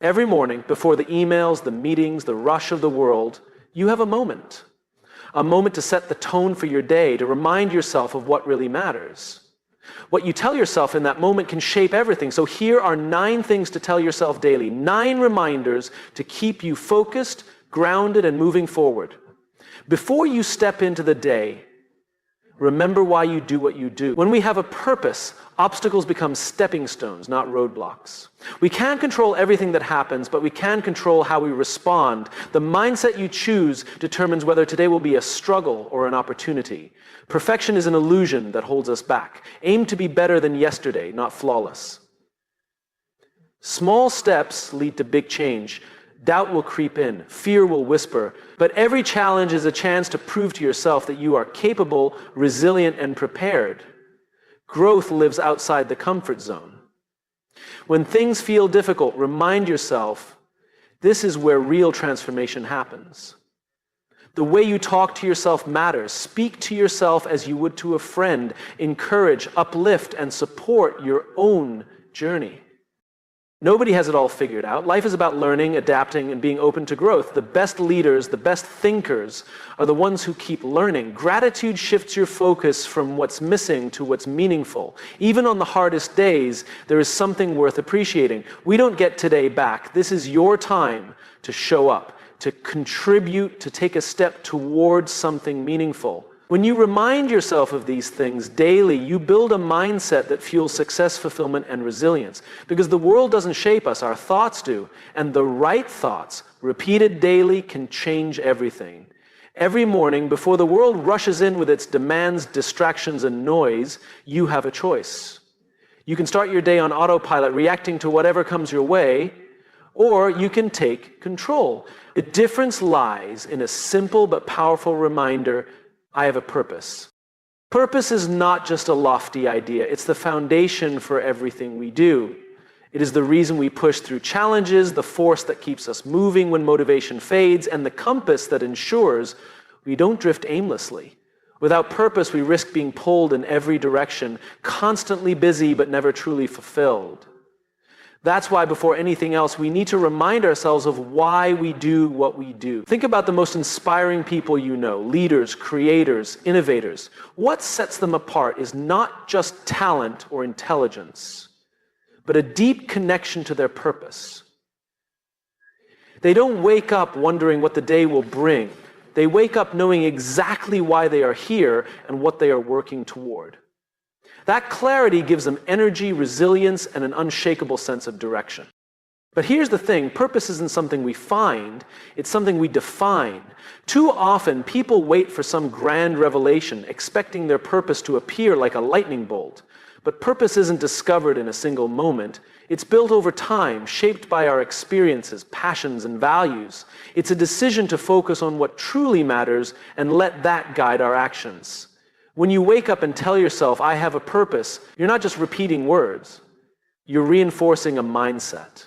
Every morning, before the emails, the meetings, the rush of the world, you have a moment. A moment to set the tone for your day, to remind yourself of what really matters. What you tell yourself in that moment can shape everything. So here are 9 things to tell yourself daily. 9 reminders to keep you focused, grounded, and moving forward. Before you step into the day, remember why you do what you do. When we have a purpose, obstacles become stepping stones, not roadblocks. We can't control everything that happens, but we can control how we respond. The mindset you choose determines whether today will be a struggle or an opportunity. Perfection is an illusion that holds us back. Aim to be better than yesterday, not flawless. Small steps lead to big change. Doubt will creep in, fear will whisper, but every challenge is a chance to prove to yourself that you are capable, resilient, and prepared. Growth lives outside the comfort zone. When things feel difficult, remind yourself, this is where real transformation happens. The way you talk to yourself matters. Speak to yourself as you would to a friend. Encourage, uplift, and support your own journey. Nobody has it all figured out. Life is about learning, adapting, and being open to growth. The best leaders, the best thinkers are the ones who keep learning. Gratitude shifts your focus from what's missing to what's meaningful. Even on the hardest days, there is something worth appreciating. We don't get today back. This is your time to show up, to contribute, to take a step towards something meaningful. When you remind yourself of these things daily, you build a mindset that fuels success, fulfillment, and resilience. Because the world doesn't shape us, our thoughts do. And the right thoughts, repeated daily, can change everything. Every morning, before the world rushes in with its demands, distractions, and noise, you have a choice. You can start your day on autopilot, reacting to whatever comes your way, or you can take control. The difference lies in a simple but powerful reminder: I have a purpose. Purpose is not just a lofty idea. It's the foundation for everything we do. It is the reason we push through challenges, the force that keeps us moving when motivation fades, and the compass that ensures we don't drift aimlessly. Without purpose, we risk being pulled in every direction, constantly busy but never truly fulfilled. That's why, before anything else, we need to remind ourselves of why we do what we do. Think about the most inspiring people you know, leaders, creators, innovators. What sets them apart is not just talent or intelligence, but a deep connection to their purpose. They don't wake up wondering what the day will bring. They wake up knowing exactly why they are here and what they are working toward. That clarity gives them energy, resilience, and an unshakable sense of direction. But here's the thing, purpose isn't something we find, it's something we define. Too often, people wait for some grand revelation, expecting their purpose to appear like a lightning bolt. But purpose isn't discovered in a single moment. It's built over time, shaped by our experiences, passions, and values. It's a decision to focus on what truly matters and let that guide our actions. When you wake up and tell yourself, I have a purpose, you're not just repeating words. You're reinforcing a mindset.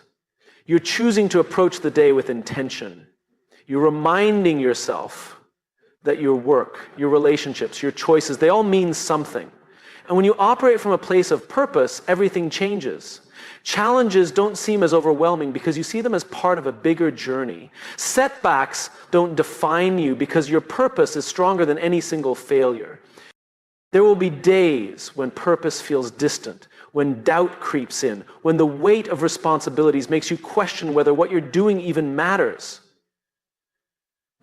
You're choosing to approach the day with intention. You're reminding yourself that your work, your relationships, your choices, they all mean something. And when you operate from a place of purpose, everything changes. Challenges don't seem as overwhelming because you see them as part of a bigger journey. Setbacks don't define you because your purpose is stronger than any single failure. There will be days when purpose feels distant, when doubt creeps in, when the weight of responsibilities makes you question whether what you're doing even matters.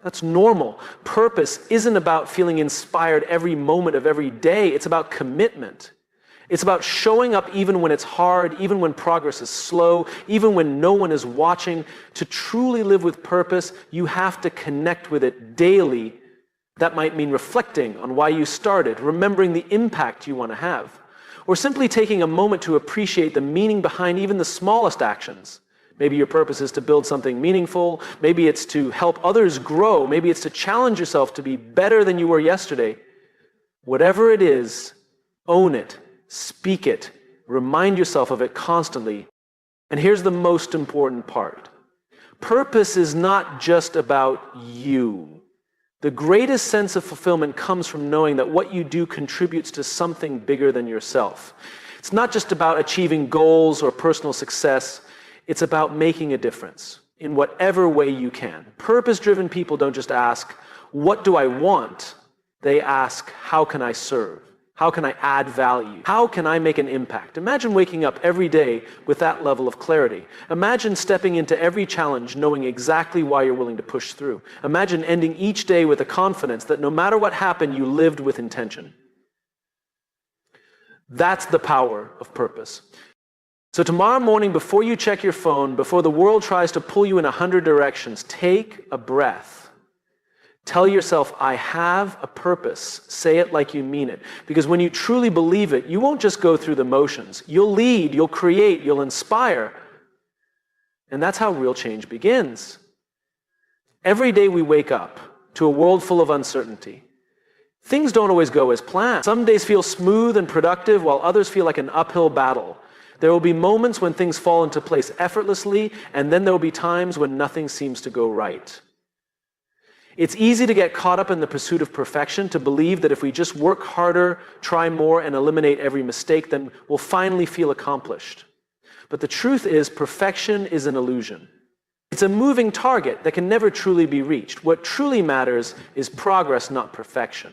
That's normal. Purpose isn't about feeling inspired every moment of every day. It's about commitment. It's about showing up even when it's hard, even when progress is slow, even when no one is watching. To truly live with purpose, you have to connect with it daily. That might mean reflecting on why you started, remembering the impact you want to have, or simply taking a moment to appreciate the meaning behind even the smallest actions. Maybe your purpose is to build something meaningful. Maybe it's to help others grow. Maybe it's to challenge yourself to be better than you were yesterday. Whatever it is, own it, speak it, remind yourself of it constantly. And here's the most important part. Purpose is not just about you. The greatest sense of fulfillment comes from knowing that what you do contributes to something bigger than yourself. It's not just about achieving goals or personal success. It's about making a difference in whatever way you can. Purpose-driven people don't just ask, what do I want? They ask, how can I serve? How can I add value? How can I make an impact? Imagine waking up every day with that level of clarity. Imagine stepping into every challenge knowing exactly why you're willing to push through. Imagine ending each day with a confidence that no matter what happened, you lived with intention. That's the power of purpose. So tomorrow morning, before you check your phone, before the world tries to pull you in 100 directions, take a breath. Tell yourself, I have a purpose. Say it like you mean it. Because when you truly believe it, you won't just go through the motions. You'll lead, you'll create, you'll inspire. And that's how real change begins. Every day we wake up to a world full of uncertainty. Things don't always go as planned. Some days feel smooth and productive, while others feel like an uphill battle. There will be moments when things fall into place effortlessly, and then there will be times when nothing seems to go right. It's easy to get caught up in the pursuit of perfection, to believe that if we just work harder, try more, and eliminate every mistake, then we'll finally feel accomplished. But the truth is, perfection is an illusion. It's a moving target that can never truly be reached. What truly matters is progress, not perfection.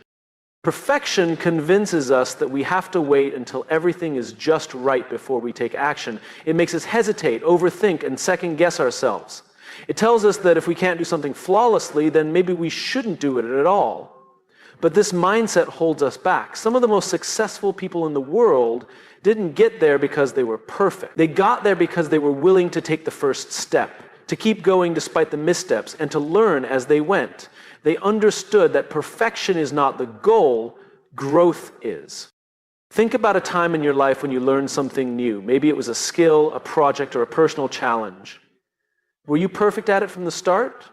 Perfection convinces us that we have to wait until everything is just right before we take action. It makes us hesitate, overthink, and second-guess ourselves. It tells us that if we can't do something flawlessly, then maybe we shouldn't do it at all. But this mindset holds us back. Some of the most successful people in the world didn't get there because they were perfect. They got there because they were willing to take the first step, to keep going despite the missteps, and to learn as they went. They understood that perfection is not the goal, growth is. Think about a time in your life when you learned something new. Maybe it was a skill, a project, or a personal challenge. Were you perfect at it from the start?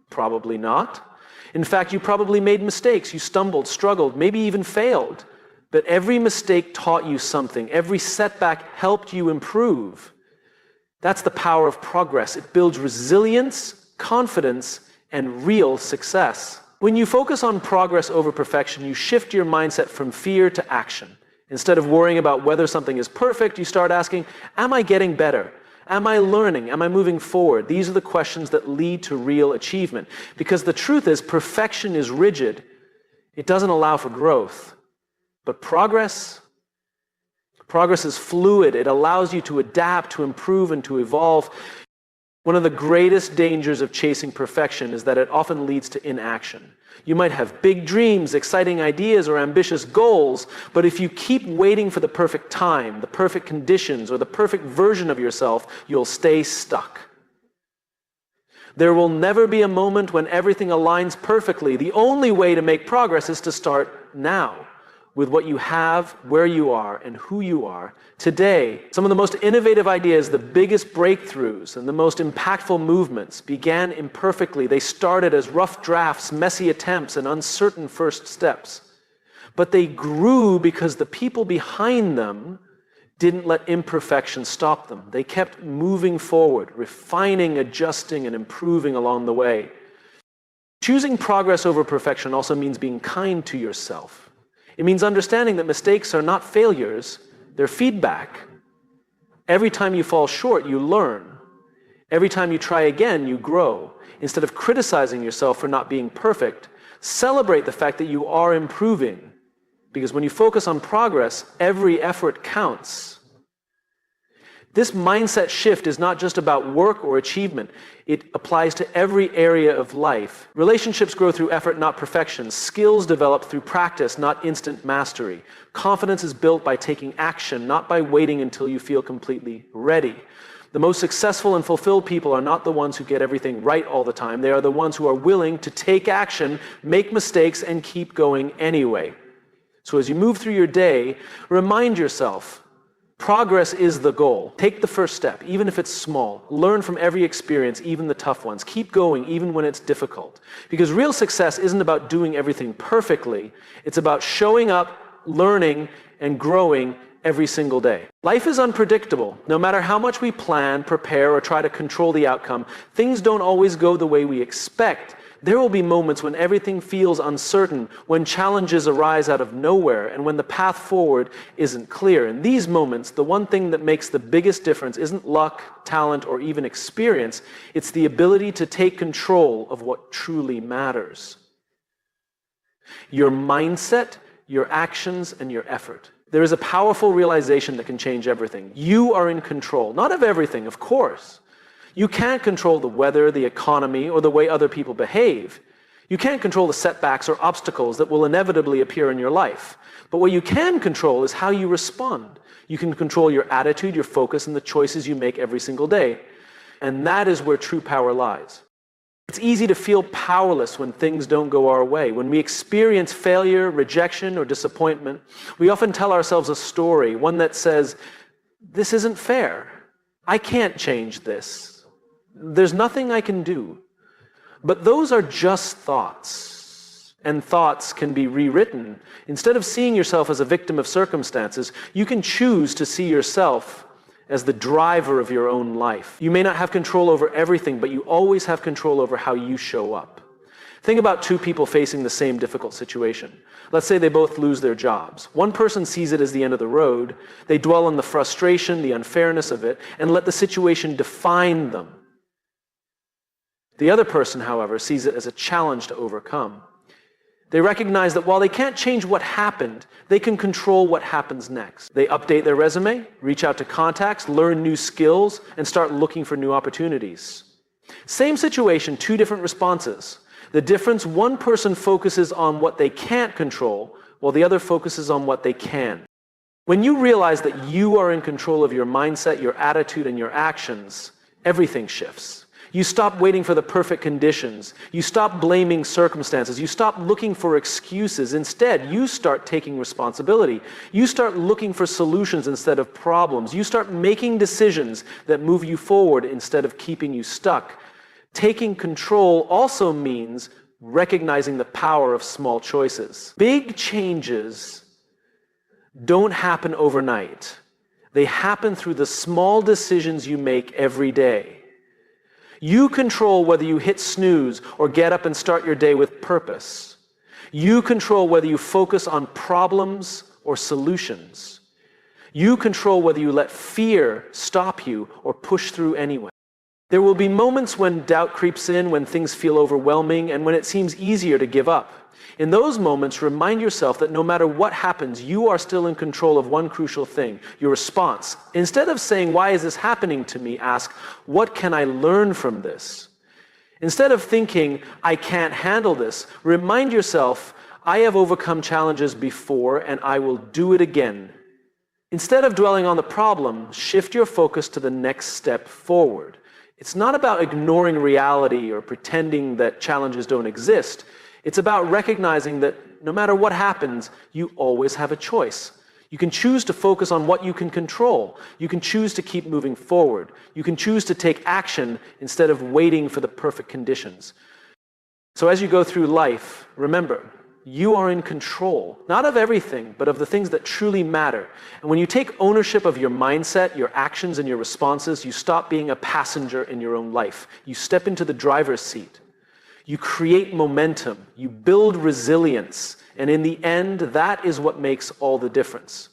Probably not. In fact, you probably made mistakes. You stumbled, struggled, maybe even failed. But every mistake taught you something. Every setback helped you improve. That's the power of progress. It builds resilience, confidence, and real success. When you focus on progress over perfection, you shift your mindset from fear to action. Instead of worrying about whether something is perfect, you start asking, am I getting better? Am I learning? Am I moving forward? These are the questions that lead to real achievement. Because the truth is, perfection is rigid. It doesn't allow for growth. But progress is fluid. It allows you to adapt, to improve, and to evolve. One of the greatest dangers of chasing perfection is that it often leads to inaction. You might have big dreams, exciting ideas, or ambitious goals, but if you keep waiting for the perfect time, the perfect conditions, or the perfect version of yourself, you'll stay stuck. There will never be a moment when everything aligns perfectly. The only way to make progress is to start now, with what you have, where you are, and who you are today. Some of the most innovative ideas, the biggest breakthroughs, and the most impactful movements began imperfectly. They started as rough drafts, messy attempts, and uncertain first steps. But they grew because the people behind them didn't let imperfection stop them. They kept moving forward, refining, adjusting, and improving along the way. Choosing progress over perfection also means being kind to yourself. It means understanding that mistakes are not failures, they're feedback. Every time you fall short, you learn. Every time you try again, you grow. Instead of criticizing yourself for not being perfect, celebrate the fact that you are improving. Because when you focus on progress, every effort counts. This mindset shift is not just about work or achievement. It applies to every area of life. Relationships grow through effort, not perfection. Skills develop through practice, not instant mastery. Confidence is built by taking action, not by waiting until you feel completely ready. The most successful and fulfilled people are not the ones who get everything right all the time. They are the ones who are willing to take action, make mistakes, and keep going anyway. So as you move through your day, remind yourself, progress is the goal. Take the first step, even if it's small. Learn from every experience, even the tough ones. Keep going, even when it's difficult. Because real success isn't about doing everything perfectly. It's about showing up, learning, and growing every single day. Life is unpredictable. No matter how much we plan, prepare, or try to control the outcome, things don't always go the way we expect. There will be moments when everything feels uncertain, when challenges arise out of nowhere, and when the path forward isn't clear. In these moments, the one thing that makes the biggest difference isn't luck, talent, or even experience. It's the ability to take control of what truly matters. Your mindset, your actions, and your effort. There is a powerful realization that can change everything. You are in control, not of everything, of course. You can't control the weather, the economy, or the way other people behave. You can't control the setbacks or obstacles that will inevitably appear in your life. But what you can control is how you respond. You can control your attitude, your focus, and the choices you make every single day. And that is where true power lies. It's easy to feel powerless when things don't go our way. When we experience failure, rejection, or disappointment, we often tell ourselves a story, one that says, "This isn't fair. I can't change this. There's nothing I can do." But those are just thoughts, and thoughts can be rewritten. Instead of seeing yourself as a victim of circumstances, you can choose to see yourself as the driver of your own life. You may not have control over everything, but you always have control over how you show up. Think about two people facing the same difficult situation. Let's say they both lose their jobs. One person sees it as the end of the road. They dwell on the frustration, the unfairness of it, and let the situation define them. The other person, however, sees it as a challenge to overcome. They recognize that while they can't change what happened, they can control what happens next. They update their resume, reach out to contacts, learn new skills, and start looking for new opportunities. Same situation, two different responses. The difference, one person focuses on what they can't control, while the other focuses on what they can. When you realize that you are in control of your mindset, your attitude, and your actions, everything shifts. You stop waiting for the perfect conditions. You stop blaming circumstances. You stop looking for excuses. Instead, you start taking responsibility. You start looking for solutions instead of problems. You start making decisions that move you forward instead of keeping you stuck. Taking control also means recognizing the power of small choices. Big changes don't happen overnight. They happen through the small decisions you make every day. You control whether you hit snooze or get up and start your day with purpose. You control whether you focus on problems or solutions. You control whether you let fear stop you or push through anyway. There will be moments when doubt creeps in, when things feel overwhelming, and when it seems easier to give up. In those moments, remind yourself that no matter what happens, you are still in control of one crucial thing, your response. Instead of saying, "Why is this happening to me?" ask, "What can I learn from this?" Instead of thinking, "I can't handle this," remind yourself, "I have overcome challenges before and I will do it again." Instead of dwelling on the problem, shift your focus to the next step forward. It's not about ignoring reality or pretending that challenges don't exist. It's about recognizing that no matter what happens, you always have a choice. You can choose to focus on what you can control. You can choose to keep moving forward. You can choose to take action instead of waiting for the perfect conditions. So as you go through life, remember, you are in control, not of everything, but of the things that truly matter. And when you take ownership of your mindset, your actions, and your responses, you stop being a passenger in your own life. You step into the driver's seat. You create momentum, you build resilience, and in the end, that is what makes all the difference.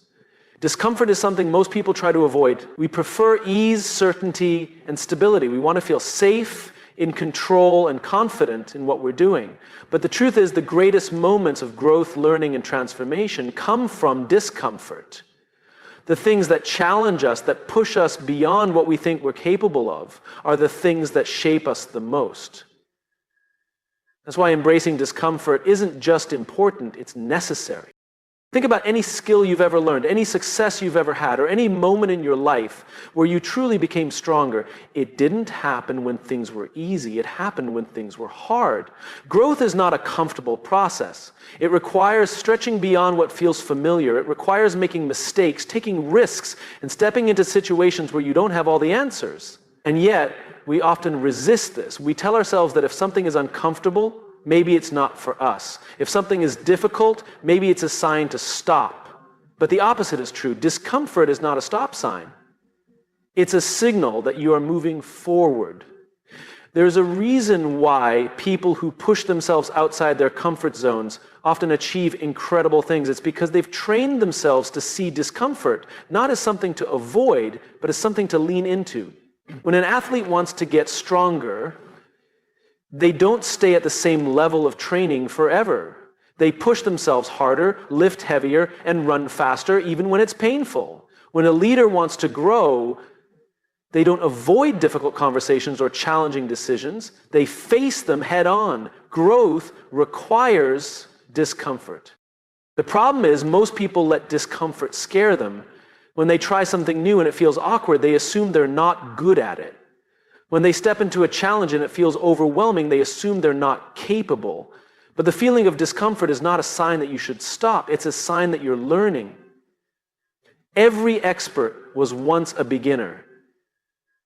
Discomfort is something most people try to avoid. We prefer ease, certainty, and stability. We want to feel safe, in control, and confident in what we're doing. But the truth is, the greatest moments of growth, learning, and transformation come from discomfort. The things that challenge us, that push us beyond what we think we're capable of, are the things that shape us the most. That's why embracing discomfort isn't just important, it's necessary. Think about any skill you've ever learned, any success you've ever had, or any moment in your life where you truly became stronger. It didn't happen when things were easy, it happened when things were hard. Growth is not a comfortable process. It requires stretching beyond what feels familiar. It requires making mistakes, taking risks, and stepping into situations where you don't have all the answers. And yet, we often resist this. We tell ourselves that if something is uncomfortable, maybe it's not for us. If something is difficult, maybe it's a sign to stop. But the opposite is true. Discomfort is not a stop sign. It's a signal that you are moving forward. There's a reason why people who push themselves outside their comfort zones often achieve incredible things. It's because they've trained themselves to see discomfort not as something to avoid, but as something to lean into. When an athlete wants to get stronger, they don't stay at the same level of training forever. They push themselves harder, lift heavier, and run faster even when it's painful. When a leader wants to grow, they don't avoid difficult conversations or challenging decisions. They face them head on. Growth requires discomfort. The problem is most people let discomfort scare them. When they try something new and it feels awkward, they assume they're not good at it. When they step into a challenge and it feels overwhelming, they assume they're not capable. But the feeling of discomfort is not a sign that you should stop. It's a sign that you're learning. Every expert was once a beginner.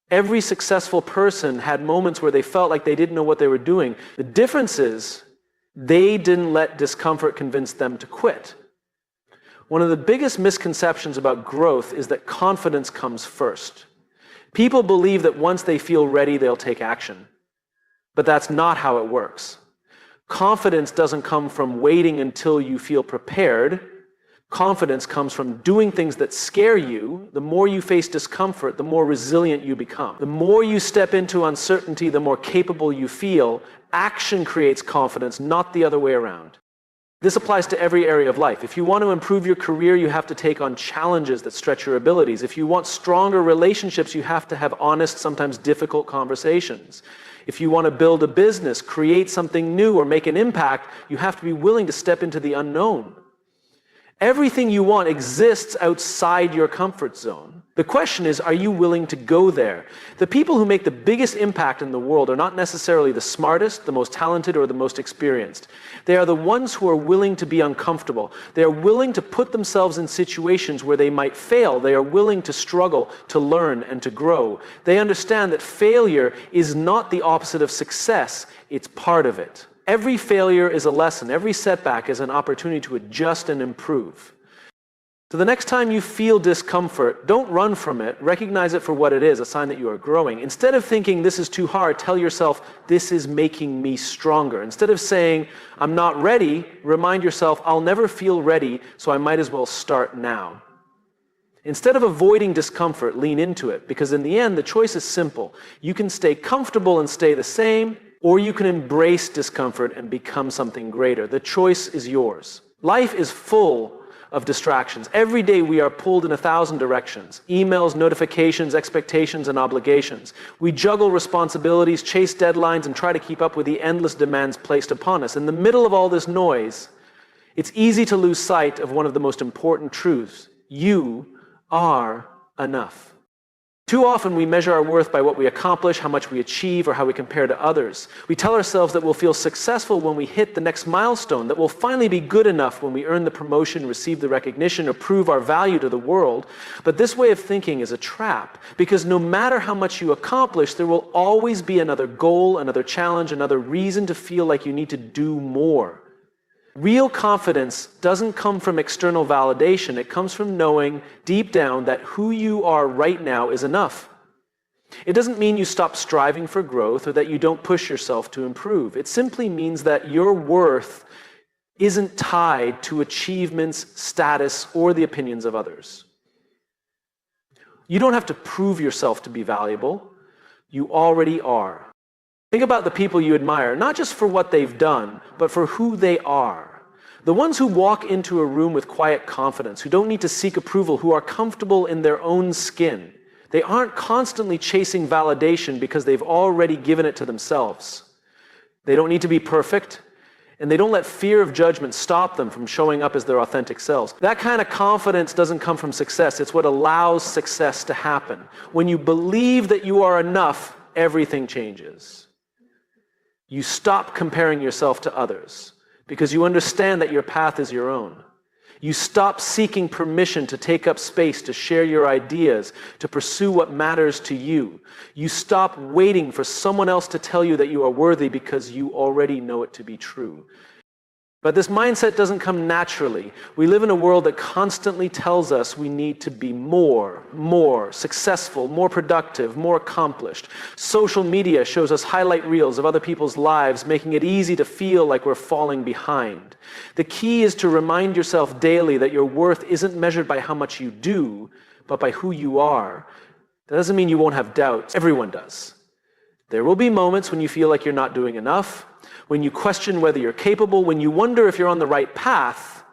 Every successful person had moments where they felt like they didn't know what they were doing. The difference is they didn't let discomfort convince them to quit. One of the biggest misconceptions about growth is that confidence comes first. People believe that once they feel ready, they'll take action. But that's not how it works. Confidence doesn't come from waiting until you feel prepared. Confidence comes from doing things that scare you. The more you face discomfort, the more resilient you become. The more you step into uncertainty, the more capable you feel. Action creates confidence, not the other way around. This applies to every area of life. If you want to improve your career, you have to take on challenges that stretch your abilities. If you want stronger relationships, you have to have honest, sometimes difficult conversations. If you want to build a business, create something new, or make an impact, you have to be willing to step into the unknown. Everything you want exists outside your comfort zone. The question is, are you willing to go there? The people who make the biggest impact in the world are not necessarily the smartest, the most talented, or the most experienced. They are the ones who are willing to be uncomfortable. They are willing to put themselves in situations where they might fail. They are willing to struggle, to learn, and to grow. They understand that failure is not the opposite of success. It's part of it. Every failure is a lesson. Every setback is an opportunity to adjust and improve. So the next time you feel discomfort, don't run from it. Recognize it for what it is, a sign that you are growing. Instead of thinking this is too hard, tell yourself this is making me stronger. Instead of saying I'm not ready, remind yourself I'll never feel ready, so I might as well start now. Instead of avoiding discomfort, lean into it, because in the end, the choice is simple. You can stay comfortable and stay the same, or you can embrace discomfort and become something greater. The choice is yours. Life is full of distractions. Every day we are pulled in 1,000 directions. Emails, notifications, expectations, and obligations. We juggle responsibilities, chase deadlines, and try to keep up with the endless demands placed upon us. In the middle of all this noise, it's easy to lose sight of one of the most important truths. You are enough. Too often we measure our worth by what we accomplish, how much we achieve, or how we compare to others. We tell ourselves that we'll feel successful when we hit the next milestone, that we'll finally be good enough when we earn the promotion, receive the recognition, or prove our value to the world. But this way of thinking is a trap, because no matter how much you accomplish, there will always be another goal, another challenge, another reason to feel like you need to do more. Real confidence doesn't come from external validation. It comes from knowing deep down that who you are right now is enough. It doesn't mean you stop striving for growth or that you don't push yourself to improve. It simply means that your worth isn't tied to achievements, status, or the opinions of others. You don't have to prove yourself to be valuable. You already are. Think about the people you admire, not just for what they've done, but for who they are. The ones who walk into a room with quiet confidence, who don't need to seek approval, who are comfortable in their own skin. They aren't constantly chasing validation because they've already given it to themselves. They don't need to be perfect, and they don't let fear of judgment stop them from showing up as their authentic selves. That kind of confidence doesn't come from success. It's what allows success to happen. When you believe that you are enough, everything changes. You stop comparing yourself to others because you understand that your path is your own. You stop seeking permission to take up space, to share your ideas, to pursue what matters to you. You stop waiting for someone else to tell you that you are worthy because you already know it to be true. But this mindset doesn't come naturally. We live in a world that constantly tells us we need to be more successful, more productive, more accomplished. Social media shows us highlight reels of other people's lives, making it easy to feel like we're falling behind. The key is to remind yourself daily that your worth isn't measured by how much you do, but by who you are. That doesn't mean you won't have doubts. Everyone does. There will be moments when you feel like you're not doing enough, when you question whether you're capable, when you wonder if you're on the right path.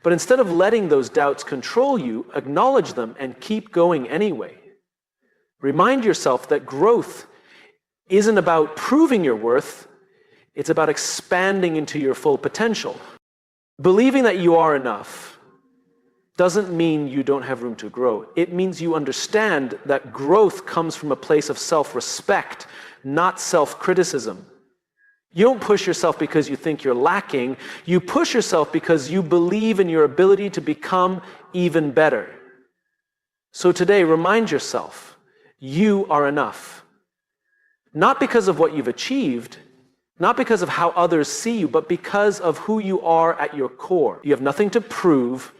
But instead of letting those doubts control you, acknowledge them and keep going anyway. Remind yourself that growth isn't about proving your worth, it's about expanding into your full potential. Believing that you are enough doesn't mean you don't have room to grow. It means you understand that growth comes from a place of self-respect, not self-criticism. You don't push yourself because you think you're lacking. You push yourself because you believe in your ability to become even better. So today, remind yourself, you are enough. Not because of what you've achieved, not because of how others see you, but because of who you are at your core. You have nothing to prove.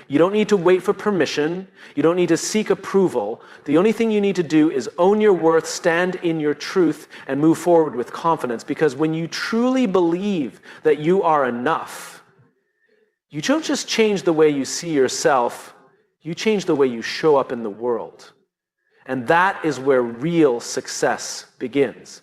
You don't need to wait for permission. You don't need to seek approval. The only thing you need to do is own your worth, stand in your truth, and move forward with confidence. Because when you truly believe that you are enough, you don't just change the way you see yourself, you change the way you show up in the world. And that is where real success begins.